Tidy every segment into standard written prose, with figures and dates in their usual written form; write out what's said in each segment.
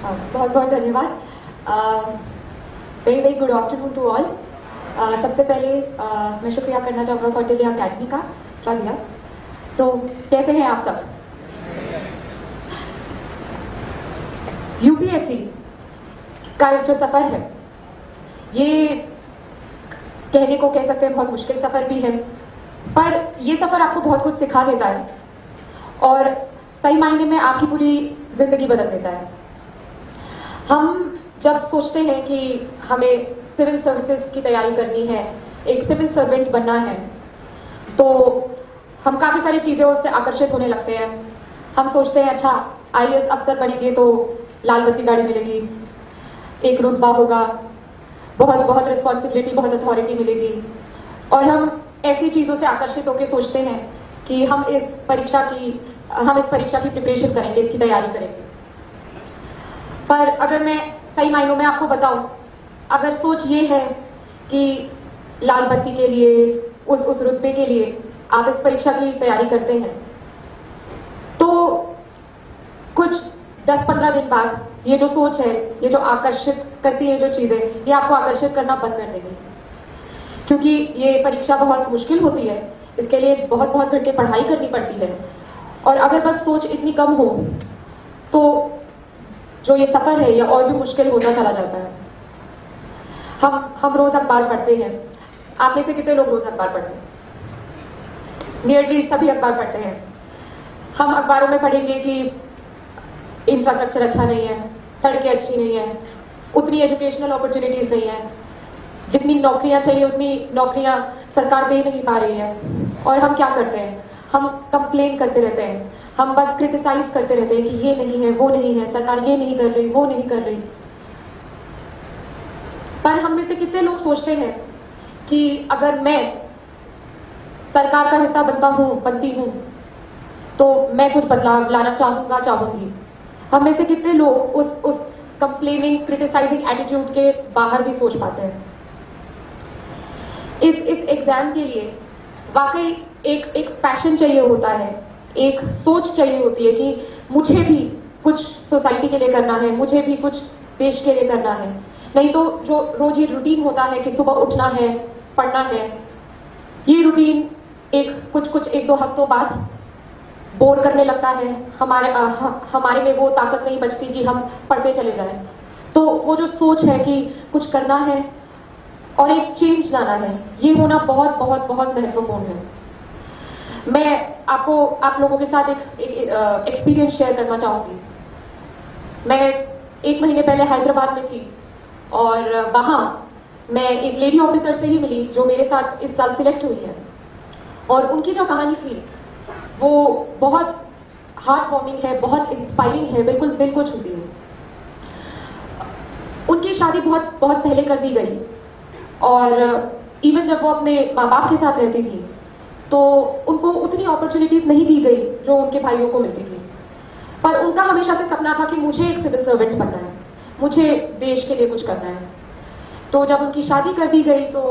बहुत बहुत धन्यवाद। Very very good afternoon to all. सबसे पहले मैं शुक्रिया करना चाहूँगा कौटिल्य अकेडमी का। क्या दिया तो कैसे हैं आप सब? यूपीएससी का जो सफर है ये कहने को कह सकते हैं बहुत मुश्किल सफर भी है, पर ये सफर आपको बहुत कुछ सिखा देता है और सही मायने में आपकी पूरी जिंदगी बदल देता है। हम जब सोचते हैं कि हमें सिविल सर्विसेज की तैयारी करनी है, एक सिविल सर्वेंट बनना है, तो हम काफी सारी चीजों से आकर्षित होने लगते हैं। हम सोचते हैं अच्छा आईएएस अफसर बनेंगे तो लाल बत्ती गाड़ी मिलेगी, एक रुतबा होगा, बहुत बहुत रिस्पॉन्सिबिलिटी, बहुत अथॉरिटी मिलेगी, और हम ऐसी चीजों से आकर्षित होकर सोचते हैं कि हम इस परीक्षा की प्रिपरेशन करेंगे, इसकी तैयारी करेंगे। पर अगर मैं सही मायनों में आपको बताऊं, अगर सोच ये है कि लाल बत्ती के लिए, उस रुतबे के लिए आप इस परीक्षा की तैयारी करते हैं, तो कुछ 10-15 दिन बाद ये जो सोच है, ये जो आकर्षित करती है जो चीजें, ये आपको आकर्षित करना बंद कर देगी। क्योंकि ये परीक्षा बहुत मुश्किल होती है, इसके लिए बहुत बहुत घंटे पढ़ाई करनी पड़ती है, और अगर बस सोच इतनी कम हो तो जो ये सफर है ये और भी मुश्किल होता चला जाता है। हम रोज अखबार पढ़ते हैं। आप में से कितने लोग रोज अखबार पढ़ते हैं? नियरली सभी अखबार पढ़ते हैं। हम अखबारों में पढ़ेंगे कि इंफ्रास्ट्रक्चर अच्छा नहीं है, सड़कें अच्छी नहीं है, उतनी एजुकेशनल अपॉर्चुनिटीज नहीं है, जितनी नौकरियां चाहिए उतनी नौकरियां सरकार दे नहीं पा रही है। और हम क्या करते हैं? हम कंप्लेन करते रहते हैं, हम बस क्रिटिसाइज करते रहते हैं कि ये नहीं है, वो नहीं है, सरकार ये नहीं कर रही, वो नहीं कर रही। पर हम में से कितने लोग सोचते हैं कि अगर मैं सरकार का हिस्सा बनती हूं तो मैं कुछ बदलाव लाना चाहूंगी। हम में से कितने लोग उस कंप्लेनिंग, क्रिटिसाइजिंग एटीट्यूड के बाहर भी सोच पाते हैं? इस एग्जाम के लिए वाकई एक पैशन चाहिए होता है, एक सोच चाहिए होती है कि मुझे भी कुछ सोसाइटी के लिए करना है, मुझे भी कुछ देश के लिए करना है। नहीं तो जो रोज ये रूटीन होता है कि सुबह उठना है, पढ़ना है, ये रूटीन कुछ 1-2 हफ्तों बाद बोर करने लगता है। हमारे में वो ताकत नहीं बचती कि हम पढ़ते चले जाएं। तो वो जो सोच है कि कुछ करना है और एक चेंज लाना है, ये होना बहुत बहुत बहुत महत्वपूर्ण है। मैं आप लोगों के साथ एक एक्सपीरियंस शेयर करना चाहूंगी। मैं 1 महीने पहले हैदराबाद में थी और वहां मैं एक लेडी ऑफिसर से ही मिली जो मेरे साथ इस साल सिलेक्ट हुई है, और उनकी जो कहानी थी वो बहुत हार्ट वार्मिंग है, बहुत इंस्पायरिंग है, बिल्कुल दिल को छूती है। उनकी शादी बहुत बहुत पहले कर दी गई, और इवन जब वो अपने माँ बाप के साथ रहती थी तो उनको उतनी अपॉर्चुनिटीज नहीं दी गई जो उनके भाइयों को मिलती थी। पर उनका हमेशा से सपना था कि मुझे एक सिविल सर्वेंट बनना है, मुझे देश के लिए कुछ करना है। तो जब उनकी शादी कर दी गई तो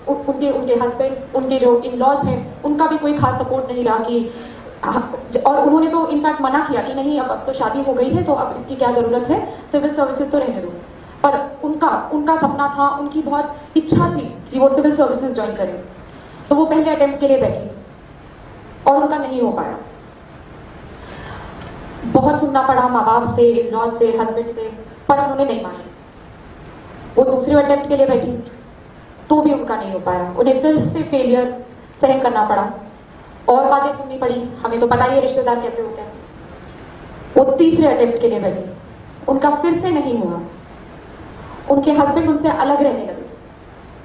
उनके हस्बैंड, उनके जो इन लॉज हैं, उनका भी कोई खास सपोर्ट नहीं रहा कि, और उन्होंने तो इनफैक्ट मना किया कि नहीं, अब तो शादी हो गई है तो अब इसकी क्या जरूरत है, सिविल सर्विसेज तो रहने दो। पर उनका सपना था, उनकी बहुत इच्छा थी कि वो सिविल सर्विसेज ज्वाइन करें। तो वो पहले अटेम्प्ट के लिए बैठी और उनका नहीं हो पाया। बहुत सुनना पड़ा माँ बाप से, इन-लॉज से, हस्बैंड से, पर उन्होंने नहीं मानी। वो दूसरे अटेम्प्ट के लिए बैठी तो भी उनका नहीं हो पाया। उन्हें फिर से फेलियर सहन करना पड़ा और बातें सुननी पड़ी। हमें तो पता ही है रिश्तेदार कैसे होते हैं। वो तीसरे अटेम्प्ट के लिए बैठी, उनका फिर से नहीं हुआ। उनके हस्बैंड उनसे अलग रहने लगे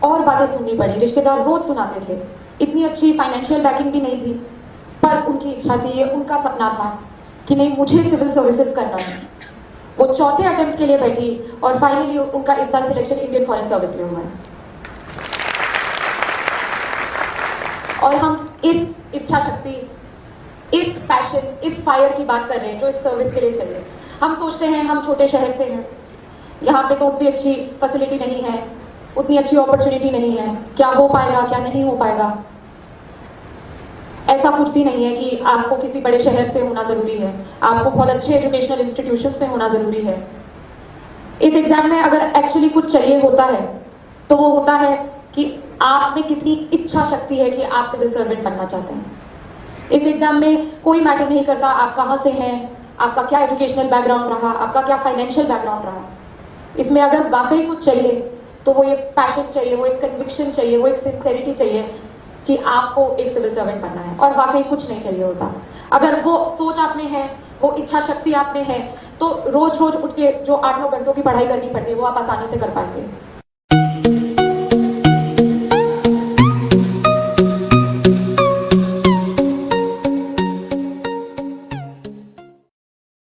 और बातें सुननी पड़ी। रिश्तेदार रोज सुनाते थे, इतनी अच्छी फाइनेंशियल बैकिंग भी नहीं थी, पर उनकी इच्छा थी, ये उनका सपना था कि नहीं, मुझे सिविल सर्विसेज करना है। वो चौथे अटेम्प्ट के लिए बैठी और फाइनली उनका इस साल सिलेक्शन इंडियन फॉरेन सर्विस में हुआ है। और हम इस इच्छा शक्ति, इस पैशन, इस फायर की बात कर रहे हैं जो इस सर्विस के लिए चाहिए। हम सोचते हैं हम छोटे शहर से हैं, यहाँ पे तो उतनी अच्छी फैसिलिटी नहीं है, उतनी अच्छी अपॉर्चुनिटी नहीं है, क्या हो पाएगा, क्या नहीं हो पाएगा। ऐसा कुछ भी नहीं है कि आपको किसी बड़े शहर से होना जरूरी है, आपको बहुत अच्छे एजुकेशनल इंस्टीट्यूशन से होना जरूरी है। इस एग्जाम में अगर एक्चुअली कुछ चाहिए होता है तो वो होता है कि आप में कितनी इच्छा शक्ति है कि आप सिविल सर्वेंट बनना चाहते हैं। इस एग्जाम में कोई मैटर नहीं करता आप कहां से हैं, आपका क्या एजुकेशनल बैकग्राउंड रहा, आपका क्या फाइनेंशियल बैकग्राउंड रहा। इसमें अगर वाकई कुछ चाहिए तो वो एक पैशन चाहिए, वो एक कन्विक्शन चाहिए, वो एक सिंसेरिटी चाहिए कि आपको एक सिविल सर्वेंट बनना है, और वाकई कुछ नहीं चाहिए होता। अगर वो सोच आप में है, वो इच्छा शक्ति आप में है, तो रोज रोज उठ के जो 8-9 घंटों की पढ़ाई करनी पड़ती है वो आप आसानी से कर पाएंगे।